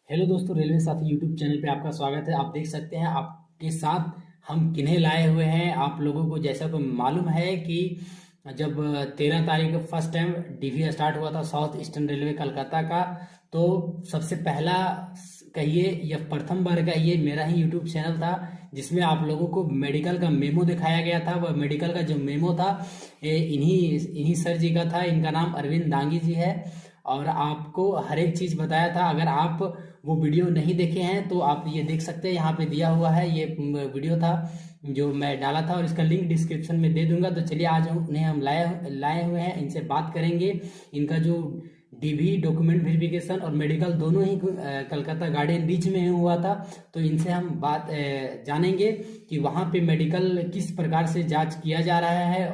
Hello दोस्तों, railway साथी YouTube channel पे आपका स्वागत है। आप देख सकते हैं आपके साथ हम किन्हें लाए हुए हैं। आप लोगों को जैसा को मालूम है कि जब 13 तारीख को फर्स्ट टाइम डीवी स्टार्ट हुआ था साउथ ईस्टर्न रेलवे कलकत्ता का, तो सबसे पहला कहिए या प्रथम बार कहिए मेरा ही यूट्यूब चैनल था जिसमें आप लोगों को मेडिकल का मेमो दिखाया गया था। वह मेडिकल का जो मेमो था ये इन्हीं इन्हीं सर जी का था। इनका नाम अरविंद दांगी जी है और आपको हर एक चीज़ बताया था। अगर आप वो वीडियो नहीं देखे हैं तो आप ये देख सकते हैं, यहाँ पे दिया हुआ है। ये वीडियो था जो मैं डाला था और इसका लिंक डिस्क्रिप्शन में दे दूंगा। तो चलिए आज उन्हें हम लाए हुए हैं, इनसे बात करेंगे। इनका जो डीवी डॉक्यूमेंट वेरिफिकेशन और मेडिकल दोनों ही कलकत्ता गार्डन रीच में हुआ था। तो इनसे हम बात जानेंगे कि वहाँ पे मेडिकल किस प्रकार से जांच किया जा रहा है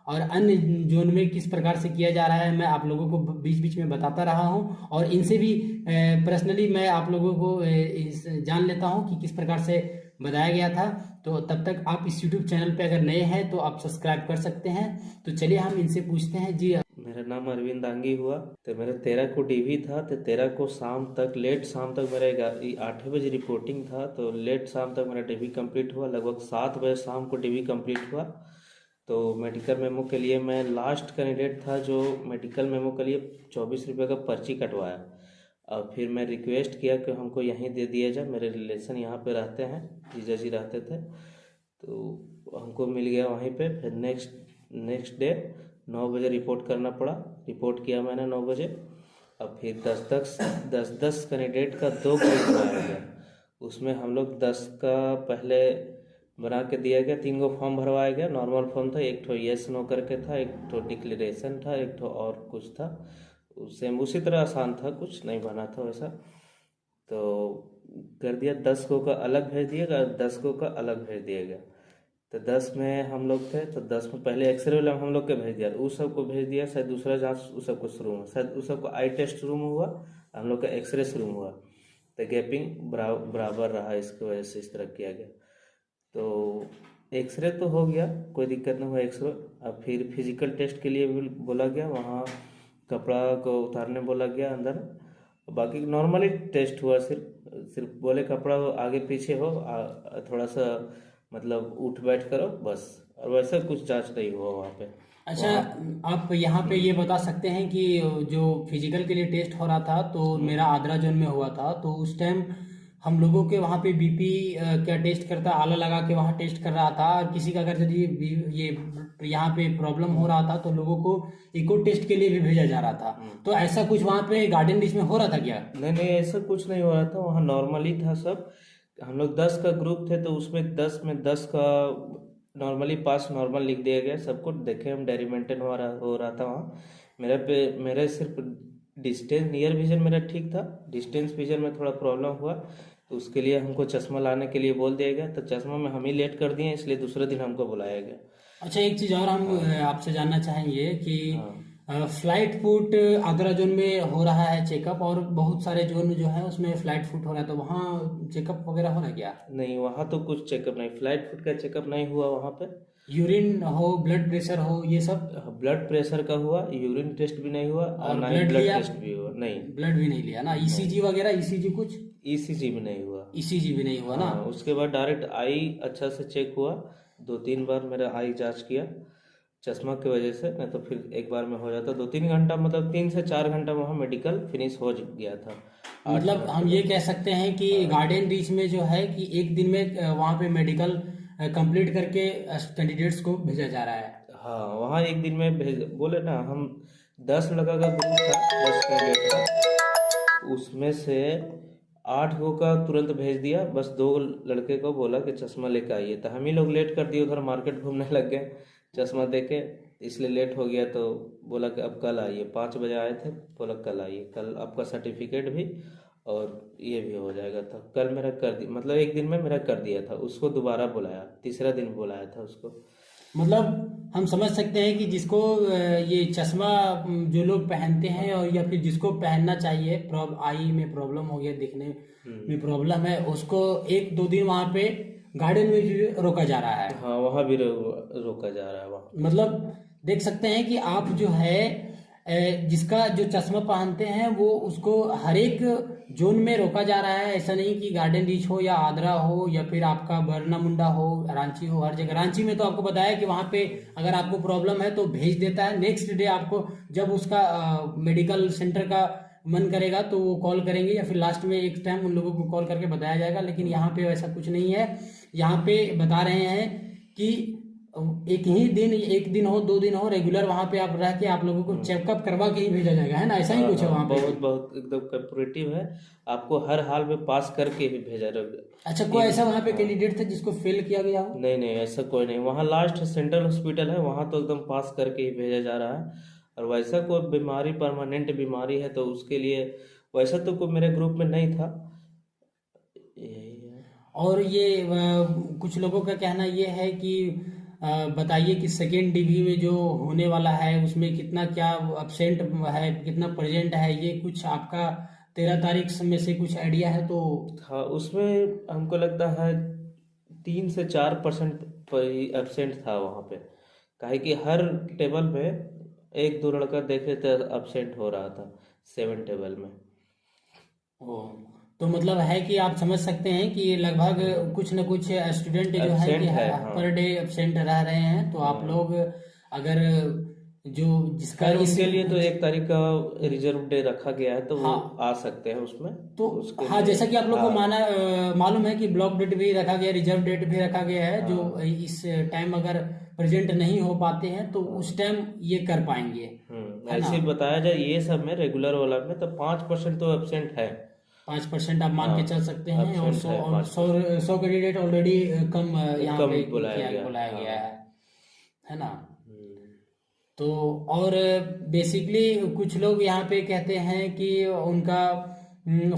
और अन्य जोन में किस प्रकार से किया जा रहा है। मैं आप लोगों को बीच बीच में बताता रहा हूं और इनसे भी पर्सनली मैं आप लोगों को जान लेता हूं कि किस प्रकार से बताया गया था। तो तब तक आप इस YouTube चैनल पे अगर नए हैं तो आप सब्सक्राइब कर सकते हैं। तो चलिए हम इनसे पूछते हैं। जी, मेरा नाम अरविंद दांगी हुआ। तो मेरा 13 को डीवी था। तो 13 को शाम तक, लेट शाम तक मेरा 8 बजे रिपोर्टिंग था। तो लेट शाम तक मेरा डीवी कंप्लीट हुआ। लगभग 7 बजे शाम को डीवी कंप्लीट हुआ। तो मेडिकल मेमो के लिए मैं लास्ट कैंडिडेट था जो मेडिकल मेमो के लिए 24 रुपये का पर्ची कटवाया। और फिर मैं रिक्वेस्ट किया कि हमको यहीं दे दिया जाए, मेरे रिलेशन यहाँ पे रहते हैं, जीजा जी रहते थे। तो हमको मिल गया वहीं पे। फिर नेक्स्ट डे 9 बजे रिपोर्ट करना पड़ा। रिपोर्ट किया मैंने 9 बजे। अब फिर 10 कैंडिडेट का 2 ग्रुप बनाया गया। उसमें हम लोग 10 का पहले बना के दिया गया। 3 गो फॉर्म भरवाया गया। नॉर्मल फॉर्म था, एक ठो येस नो करके था, एक ठो डिक्लेरेशन था, एक ठो और कुछ था। सेम उसी तरह आसान था, कुछ नहीं बना था वैसा। तो कर दिया। 10 को का अलग भेज दिया गया, 10 को का अलग भेज दिया गया। तो 10 में हम लोग थे। तो 10 में पहले एक्सरे वाला हम लोग के भेज दिया, उस सबको भेज दिया। शायद दूसरा जांच उस सबको शुरू हुआ, शायद उस सबको आई टेस्ट शुरू में हुआ, हम लोग का एक्सरे शुरू हुआ। तो गैपिंग बराबर रहा, इसकी वजह से इस तरह किया गया। तो एक्सरे तो हो गया, कोई दिक्कत नहीं हुआ एक्सरे। अब फिर फिजिकल टेस्ट के लिए भी बोला गया, वहाँ कपड़ा को उतारने बोला गया अंदर। बाकी नॉर्मली टेस्ट हुआ, सिर्फ बोले कपड़ा आगे पीछे हो, थोड़ा सा मतलब उठ बैठ करो बस। और वैसा कुछ जांच नहीं हुआ वहाँ पे। अच्छा, आप यहाँ पे ये बता सकते हैं कि जो फिजिकल के लिए टेस्ट हो रहा था तो मेरा आद्रा जोन में हुआ था। तो उस टाइम हम लोगों के वहाँ पे बीपी क्या टेस्ट करता, आला लगा के वहाँ टेस्ट कर रहा था। और किसी का अगर यदि ये यहाँ पे प्रॉब्लम हो रहा था तो लोगों को इको टेस्ट के लिए भी भेजा जा रहा था। तो ऐसा कुछ वहाँ पे गार्डन रिच में हो रहा था क्या? नहीं, ऐसा कुछ नहीं हो रहा था। वहाँ नॉर्मली था सब। हम लोग 10 का ग्रुप थे, तो उसमें 10 में 10 का नॉर्मली पास नॉर्मल लिख दिया गया सबको। देखे हम, डायरी मेंटेन हो रहा था वहाँ। मेरे सिर्फ डिस्टेंस, नियर विजन मेरा ठीक था, डिस्टेंस विजन में थोड़ा प्रॉब्लम हुआ। तो उसके लिए हमको चश्मा लाने के लिए बोल दिया गया। तो चश्मा में हम ही लेट कर दिए, इसलिए दूसरे दिन हमको बुलाया गया। अच्छा, एक चीज और हम आपसे जानना चाहेंगे कि हाँ। फ्लाइट फूट आगरा जोन में हो रहा है चेकअप और बहुत सारे जोन जो है उसमें फ्लाइट फूट हो रहा है, तो वहाँ चेकअप वगैरह हो रहा है क्या? नहीं, वहाँ तो कुछ चेकअप नहीं, फ्लाइट फुट का चेकअप नहीं हुआ वहाँ पे। यूरिन हो, ब्लड प्रेशर हो, ये सब? ब्लड प्रेशर का हुआ, यूरिन टेस्ट भी नहीं हुआ और और ना ही ब्लड ब्लड लिया? टेस्ट भी हुआ। नहीं, ब्लड भी नहीं लिया ना? ईसीजी वगैरह, ईसीजी कुछ? ईसीजी भी नहीं हुआ। ईसीजी भी नहीं हुआ ना? हाँ, उसके बाद डायरेक्ट आई अच्छा से चेक हुआ। 2-3 बार मेरा आई जांच किया चश्मा की वजह से, नहीं तो फिर एक बार में हो जाता। 2-3 घंटा, मतलब 3 से 4 घंटा वहाँ मेडिकल फिनिश हो गया था। मतलब हम ये कह सकते हैं कि गार्डन रीच में जो है कि एक दिन में वहाँ पे मेडिकल कंप्लीट करके कैंडिडेट्स को भेजा जा रहा है। हाँ, वहाँ एक दिन में भेज बोले ना। हम 10 लड़का का ग्रुप था, 10 कैंडिडेट था। उसमें से 8 गो का तुरंत भेज दिया, बस 2 लड़के को बोला कि चश्मा लेके आइए। तो हम ही लोग लेट कर दिए, उधर मार्केट घूमने लग गए चश्मा देके, इसलिए लेट हो गया। तो बोला कि अब कल आइए। 5 बजे आए थे, बोला कल आइए, कल आपका सर्टिफिकेट भी और ये भी हो जाएगा। तो कल मेरा कर दिया, मतलब एक दिन में मेरा कर दिया था। उसको दोबारा बुलाया, तीसरा दिन बुलाया था उसको। मतलब हम समझ सकते हैं कि जिसको ये चश्मा जो लोग पहनते हैं और या फिर जिसको पहनना चाहिए, आई में प्रॉब्लम हो गया, दिखने में प्रॉब्लम है, उसको 1-2 दिन वहाँ पे गार्डन में भी रोका जा रहा है। हाँ, वहाँ भी रोका जा रहा है वहाँ। मतलब देख सकते हैं कि आप जो है जिसका जो चश्मा पहनते हैं वो उसको हर एक जोन में रोका जा रहा है। ऐसा नहीं कि गार्डन रीच हो या आद्रा हो या फिर आपका बरना मुंडा हो, रांची हो, हर जगह। रांची में तो आपको बताया कि वहाँ पे अगर आपको प्रॉब्लम है तो भेज देता है, नेक्स्ट डे आपको जब उसका मेडिकल सेंटर का मन करेगा तो वो कॉल करेंगे या फिर लास्ट में एक टाइम उन लोगों को कॉल करके बताया जाएगा। लेकिन यहाँ पे वैसा कुछ नहीं है। यहाँ पे बता रहे हैं कि एक दिन हो 2 दिन हो, रेगुलर वहाँ पे आप रह के आप लोगों को चेकअप करवा के ही भेजा जाएगा, है ना? ऐसा ही हाँ कुछ है हाँ, वहाँ पे। बहुत बहुत एकदम कॉपरेटिव है, आपको हर हाल में पास करके ही भेजा रहेगा। अच्छा, कोई ऐसा वहाँ पे हाँ, कैंडिडेट था जिसको फेल किया गया हो? नहीं नहीं, ऐसा कोई नहीं। वहाँ लास्ट सेंट्रल हॉस्पिटल है, वहाँ तो एकदम पास करके ही भेजा जा रहा है। और वैसा कोई बीमारी, परमानेंट बीमारी है तो उसके लिए वैसा तो कोई मेरे ग्रुप में नहीं था। यही है। और ये कुछ लोगों का कहना ये है कि बताइए कि सेकेंड डिवी में जो होने वाला है उसमें कितना क्या अब्सेंट है, कितना प्रेजेंट है, ये कुछ आपका 13 तारीख में से कुछ आइडिया है तो? हाँ, उसमें हमको लगता है 3 से 4% पर ही एबसेंट था वहाँ पे। काहे कि हर टेबल पे एक दो लड़का देखे तो एबसेंट हो रहा था 7 टेबल में। ओ, तो मतलब है कि आप समझ सकते हैं कि लगभग कुछ न कुछ स्टूडेंट जो है कि एबसेंट है, हाँ। पर डे एब्सेंट रह रहे हैं। तो आप लोग अगर जो जिसका खैर इस उनके लिए तो 1 तारीख का रिजर्व डे रखा गया है, तो वो हाँ, आ सकते हैं उसमें। तो उसके हाँ, लिए जैसा कि आप लोग को हाँ मालूम है कि ब्लॉक डेट भी रखा गया, रिजर्व डेट भी रखा गया है। जो हाँ इस टाइम अगर प्रेजेंट नहीं हो पाते हैं तो उस टाइम ये कर पाएंगे, है ना? ऐसे बताया जाए ये सब में, रेगुलर वाला में तो 5% तो एबसेंट है। 5% आप मान हाँ, के चल सकते हैं। और एबसेंट सौ है और 5%। 100 कैंडिडेट ऑलरेडी कम यहाँ कम पे बुलाया गया, बुलाया गया हाँ। है ना? हम्म, तो और बेसिकली कुछ लोग यहाँ पे कहते हैं कि उनका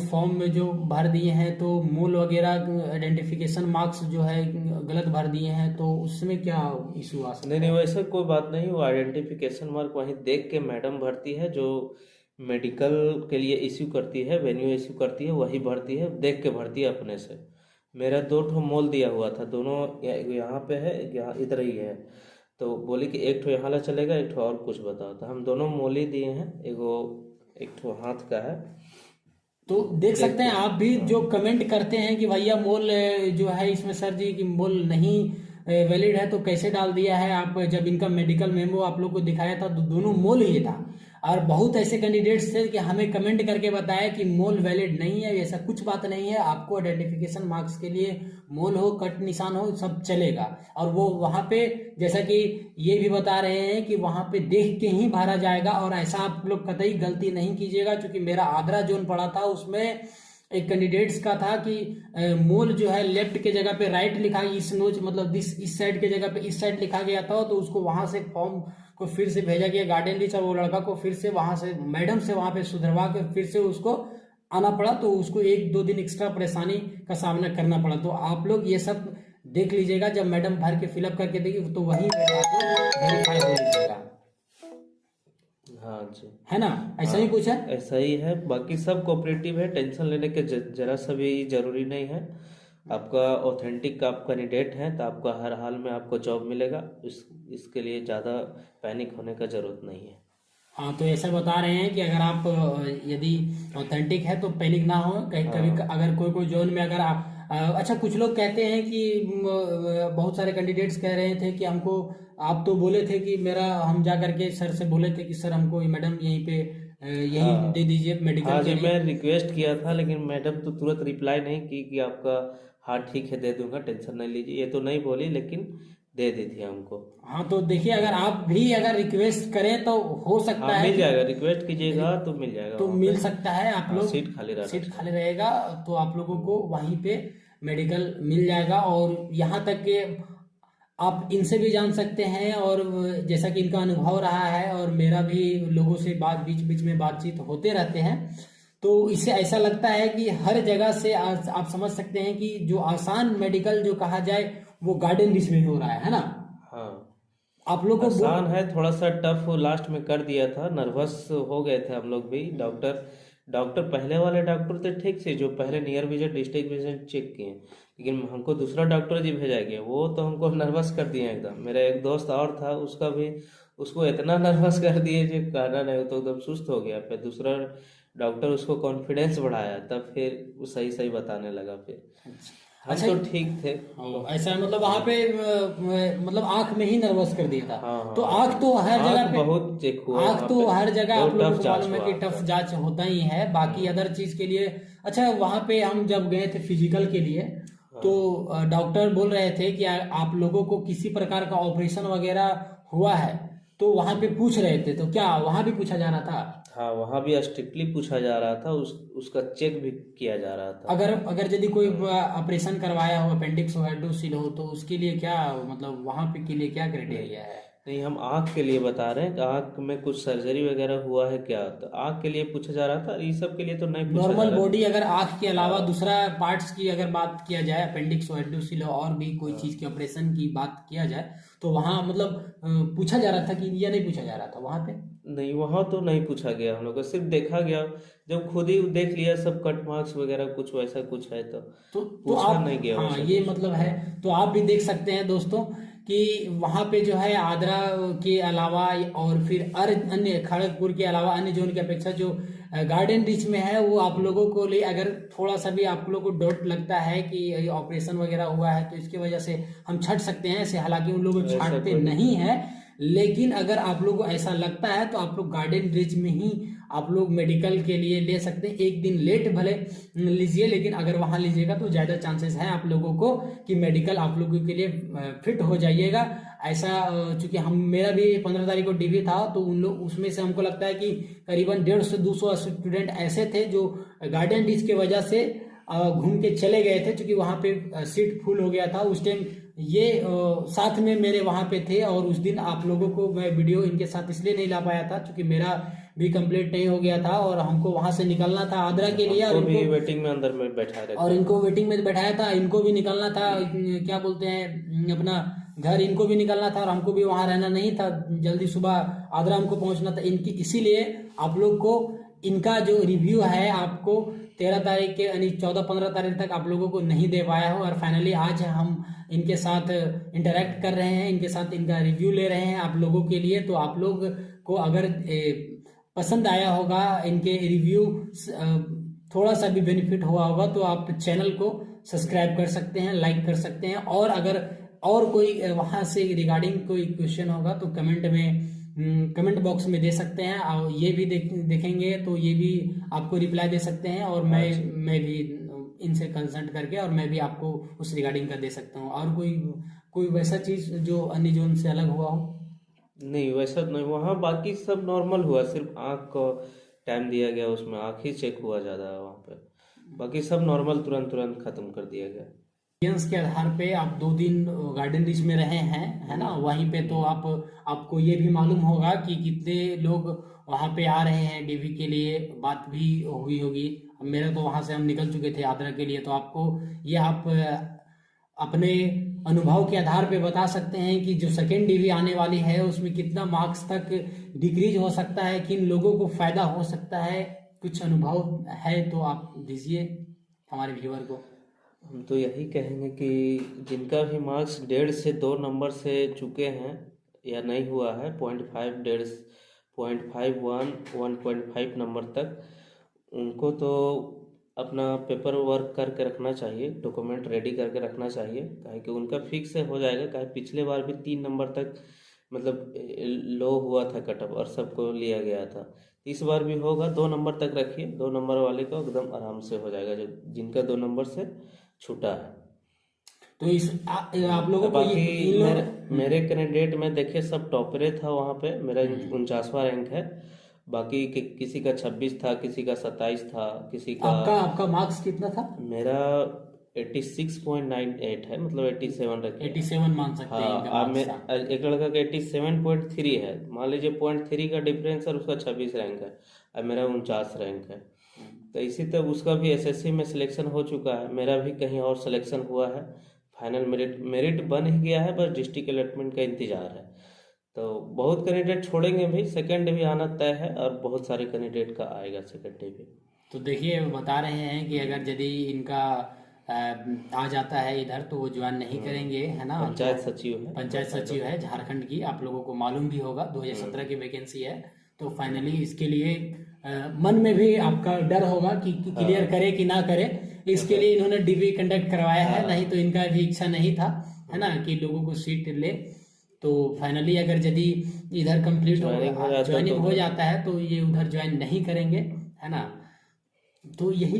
फॉर्म में जो भर दिए हैं तो मूल वगैरह आइडेंटिफिकेशन मार्क्स जो है गलत भर दिए हैं, तो उसमें क्या इशू आ नहीं सकता नहीं, है? वैसा कोई बात नहीं। वो आइडेंटिफिकेशन मार्क वहीं देख के मैडम भरती है, जो मेडिकल के लिए इश्यू करती है, वेन्यू इश्यू करती है, वही भरती है, देख के भरती है अपने से। मेरा 2 ठो मोल दिया हुआ था, दोनों यहाँ पे है, यहाँ इधर ही है। तो बोली कि 1 ठो यहाँ ला चलेगा, 1 ठो और कुछ बताओ। तो हम दोनों मोल ही दिए हैं, एगो 1 ठो हाथ का है। तो देख देख सकते के हैं आप भी हाँ जो कमेंट करते हैं कि भैया मोल जो है इसमें सर जी कि मोल नहीं वैलिड है तो कैसे डाल दिया है। आप जब इनका मेडिकल मेमो आप लोग को दिखाया था तो दोनों मोल ही था। और बहुत ऐसे कैंडिडेट्स थे कि हमें कमेंट करके बताया कि मोल वैलिड नहीं है। ऐसा कुछ बात नहीं है, आपको आइडेंटिफिकेशन मार्क्स के लिए मोल हो, कट निशान हो, सब चलेगा। और वो वहाँ पे जैसा कि ये भी बता रहे हैं कि वहाँ पे देख के ही भरा जाएगा। और ऐसा आप लोग कतई गलती नहीं कीजिएगा, क्योंकि मेरा आद्रा जोन पड़ा था उसमें एक कैंडिडेट्स का था कि मोल जो है लेफ्ट के जगह पे राइट लिखा, इस नोच मतलब दिस इस साइड के जगह पे इस साइड लिखा गया था। तो उसको वहां से फॉर्म को फिर से भेजा गया गार्डन रीच, और वो लड़का को फिर से वहां से मैडम से वहां पे सुधरवा के फिर से उसको आना पड़ा। तो उसको 1-2 दिन एक्स्ट्रा परेशानी का सामना करना पड़ा। तो आप लोग ये सब देख लीजिएगा, जब मैडम भर के फिलअप करके देगी तो वही वेरीफाई हो लीजिएगा, हाँ जी। है ना? ऐसा ही कुछ है। ऐसा ही है, बाकी सब कोऑपरेटिव है, टेंशन लेने के जरा सा भी जरूरी नहीं है। आपका ऑथेंटिक आप कैंडिडेट हैं तो आपका हर हाल में आपको जॉब मिलेगा। इसके लिए ज़्यादा पैनिक होने का ज़रूरत नहीं है। हाँ, तो ऐसा बता रहे हैं कि अगर आप यदि ऑथेंटिक है तो पैनिक ना हो। कहीं कभी अगर कोई कोई जोन में अगर आप अच्छा, कुछ लोग कहते हैं कि बहुत सारे कैंडिडेट्स कह रहे थे कि हमको आप तो बोले थे कि मेरा हम जा करके सर से बोले थे कि सर हमको मैडम यहीं पे यहीं दे दीजिए मेडिकल हाँ के जी, लिए। मैं रिक्वेस्ट किया था लेकिन मैडम तो तुरंत रिप्लाई नहीं की कि आपका हाँ ठीक है दे दूंगा, टेंशन नहीं लीजिए, ये तो नहीं बोली, लेकिन दे दी थी हमको। हाँ, तो देखिए अगर आप भी अगर रिक्वेस्ट करें तो हो सकता हाँ है मिल कि जाएगा, रिक्वेस्ट कीजिएगा तो मिल जाएगा तो वहाँ मिल पे। सकता है। आप हाँ, लोग सीट खाली रहना सीट खाली चाहिए। रहेगा तो आप लोगों को वहीं पे मेडिकल मिल जाएगा। और यहाँ तक कि आप इनसे भी जान सकते हैं, और जैसा कि इनका अनुभव रहा है और मेरा भी लोगों से बात बीच बीच में बातचीत होते रहते हैं, तो इससे ऐसा लगता है कि हर जगह से आप समझ सकते हैं कि जो आसान मेडिकल जो कहा जाए वो गार्डन रिच में हो रहा है ना? हाँ, आप लोग को आसान है, थोड़ा सा टफ लास्ट में कर दिया था, नर्वस हो गए थे हम लोग भी। डॉक्टर पहले वाले डॉक्टर थे ठीक से, जो पहले near visit district visit check किए, लेकिन हमको दूसरा डॉक्टर जी भेजा गया, वो तो हमको नर्वस कर दिए एकदम। मेरा एक दोस्त और था, उसका भी उसको इतना नर्वस कर दिए जो कहना नहीं, तो एकदम सुस्त हो गया। फिर दूसरा डॉक्टर उसको कॉन्फिडेंस बढ़ाया, तब फिर वो सही सही बताने लगा। फिर हम अच्छा। तो ठीक थे। ऐसा मतलब वहां पे मतलब आंख में ही नर्वस कर दिया था। हाँ तो हाँ, आंख तो हर आँख जगह पे, बहुत चेक हुआ आंख वहाँ तो पे, हर जगह आप बहुत लोगों टफ को जांच मालूम है हुआ कि आँख टफ का। जांच होता ही है, बाकी अदर चीज के लिए। अच्छा, वहां पे हम जब गए थे फिजिकल के लिए, तो हाँ डॉक्टर बोल रहे थे कि आप लोगों को किसी प्रकार का ऑपरेशन वगैरह हुआ है, तो वहां पे पूछ रहे थे, तो क्या वहां भी पूछा जा रहा था? हाँ, वहाँ भी स्ट्रिक्टली पूछा जा रहा था, उसका चेक भी किया जा रहा था। अगर अगर यदि कोई हाँ। ऑपरेशन करवाया हो, अपेंडिक्स हो, हाइड्रोसील हो, तो उसके लिए क्या मतलब वहां पे के लिए क्या नहीं क्राइटेरिया है? नहीं, हम आँख के लिए बता रहे हैं कि आँख में कुछ सर्जरी वगैरह हुआ है क्या, तो आँख के लिए पूछा जा रहा था, ये सब के लिए तो नहीं पूछा जा नॉर्मल रहा बॉडी, अगर आंख के था। अलावा हाँ दूसरा पार्ट्स की अगर बात किया जाए, अपेंडिक्स हो, हाइड्रोसील हो, और भी कोई हाँ। चीज के ऑपरेशन की बात किया जाए, तो वहां मतलब पूछा जा रहा था कि, या नहीं पूछा जा रहा था वहां पे? नहीं, वहाँ तो नहीं पूछा गया, हम लोग को सिर्फ देखा गया। जब खुद ही देख लिया सब कट मार्क्स वगैरह कुछ वैसा कुछ है, तो तो पूछा आप, नहीं गया हाँ, वैसा ये कुछ। मतलब है। तो आप भी देख सकते हैं दोस्तों कि वहाँ पे जो है आगरा के अलावा और फिर अन्य खड़गपुर के अलावा अन्य जोन की अपेक्षा जो गार्डन रिच में है, वो आप लोगों को लिए अगर थोड़ा सा भी आप लोगों को डाउट लगता है कि ऑपरेशन वगैरह हुआ है, तो इसकी वजह से हम छट सकते हैं ऐसे, हालांकि उन लोगों को ऐसा छाटते कोई नहीं दिक्कत है। लेकिन अगर आप लोग को ऐसा लगता है तो आप लोग गार्डन रिच में ही आप लोग मेडिकल के लिए ले सकते हैं। एक दिन लेट भले लीजिए, लेकिन अगर वहां लीजिएगा तो ज्यादा चांसेस है आप लोगों को कि मेडिकल आप लोगों के लिए फिट हो जाइएगा। ऐसा चूंकि हम, मेरा भी 15 तारीख को डीवी था, तो उन लोग उसमें से हमको लगता है कि करीबन 150 से 200 स्टूडेंट ऐसे थे जो गार्डन रिच की वजह से घूम के चले गए थे, क्योंकि वहां पे सीट फुल हो गया था उस टाइम। ये साथ में मेरे वहां पे थे, और उस दिन आप लोगों को मैं वीडियो इनके साथ इसलिए नहीं ला पाया था क्योंकि मेरा भी कंप्लीट नहीं हो गया था, और हमको वहां से निकलना था आगरा के लिए, और हमको भी इनको, वेटिंग में अंदर में बैठा और रखा इनको था। वेटिंग में बैठाया था, इनको भी निकलना था, क्या बोलते हैं, अपना घर इनको भी निकलना था, और हमको भी वहां रहना नहीं था, जल्दी सुबह आगरा हमको पहुंचना था इनकी। इसीलिए आप लोग को इनका जो रिव्यू है आपको 13 तारीख के यानी 14-15 तारीख तक आप लोगों को नहीं दे पाया हो, और फाइनली आज हम इनके साथ इंटरेक्ट कर रहे हैं, इनके साथ इनका रिव्यू ले रहे हैं आप लोगों के लिए। तो आप लोग को अगर पसंद आया होगा इनके रिव्यू, थोड़ा सा भी बेनिफिट हुआ होगा, तो आप चैनल को सब्सक्राइब कर सकते हैं, लाइक कर सकते हैं, और अगर और कोई वहां से रिगार्डिंग कोई क्वेश्चन होगा तो कमेंट में, कमेंट बॉक्स में दे सकते हैं, और ये भी देखेंगे तो ये भी आपको रिप्लाई दे सकते हैं, और अच्छा। मैं भी इनसे कंसल्ट करके और मैं भी आपको उस रिगार्डिंग का दे सकता हूँ। और कोई कोई वैसा चीज जो अन्य जोन से अलग हुआ हो? नहीं, वैसा नहीं, वहाँ बाकी सब नॉर्मल हुआ, सिर्फ आँख को टाइम दिया गया, उसमें आँख ही चेक हुआ ज़्यादा है वहाँ पे। बाकी सब नॉर्मल तुरंत तुरंत खत्म कर दिया गया। एक्सपीरियंस के आधार पे आप 2 दिन गार्डन रिच में रहे हैं, है ना? वहीं पे तो आपको ये भी मालूम होगा कि कितने लोग वहाँ पे आ रहे हैं डीवी के लिए, बात भी हुई होगी। अब मेरा तो वहाँ से हम निकल चुके थे आगरा के लिए, तो आपको ये आप अपने अनुभव के आधार पे बता सकते हैं कि जो सेकेंड डीवी आने वाली है उसमें कितना मार्क्स तक डिक्रीज हो सकता है, किन लोगों को फायदा हो सकता है। कुछ अनुभव है तो आप दीजिए हमारे व्यूअर को। हम तो यही कहेंगे कि जिनका भी मार्क्स 1.5 से 2 नंबर से चुके हैं या नहीं हुआ है, 0.5, 0.51, 1.5 नंबर तक, उनको तो अपना पेपर वर्क करके रखना चाहिए, डॉक्यूमेंट रेडी करके रखना चाहिए, काहे कि उनका फिक्स से हो जाएगा। काहे पिछले बार भी 3 नंबर तक मतलब लो हुआ था कटअप, और सबको लिया गया था। इस बार भी होगा, 2 नंबर तक रखिए, 2 नंबर वाले को एकदम आराम से हो जाएगा, जो जिनका 2 नंबर से छूटा है। तो आप लोगों को बाकी इन मेरे लोग, मेरे कैंडिडेट में देखिए सब टॉपरे था वहाँ पे, मेरा हम्म, 49वां रैंक है। बाकी किसी का 26 था, किसी का 27 था, किसी का। आपका आपका मार्क्स कितना था? मेरा 86.98 है, मतलब 87 रखिए। 87 मान सकते हैं हाँ, इनका अब मार्क्स था। एक लड़का का 87.3 है, मान लीजिए 0.3 का डिफरेंस है, और उसका 26 रैंक है, अब मेरा 49 रैंक है। तो इसी तरह उसका भी एसएससी में सिलेक्शन हो चुका है, मेरा भी कहीं और सिलेक्शन हुआ है। फाइनल मेरिट मेरिट बन ही गया है, बस डिस्ट्रिक्ट अलॉटमेंट का इंतजार है। तो बहुत कैंडिडेट छोड़ेंगे भी, सेकेंड भी आना तय है, और बहुत सारे कैंडिडेट का आएगा सेकेंड भी। तो देखिए बता रहे हैं कि अगर यदि इनका आ जाता है इधर तो वो ज्वाइन नहीं करेंगे, है ना। पंचायत सचिव है। पंचायत सचिव है झारखंड की, आप लोगों को मालूम भी होगा, 2017 की वैकेंसी है। तो फाइनली इसके लिए मन में भी आपका डर होगा कि क्लियर करे कि ना करे। इसके लिए इन्होंने डीवी कंडक्ट करवाया है, नहीं तो इनका भी इच्छा नहीं था, है ना, कि लोगों को सीट ले। तो फाइनली अगर यदि इधर कंप्लीट ज्वाइनिंग हो जाता है तो ये उधर ज्वाइन नहीं करेंगे, है ना। तो यही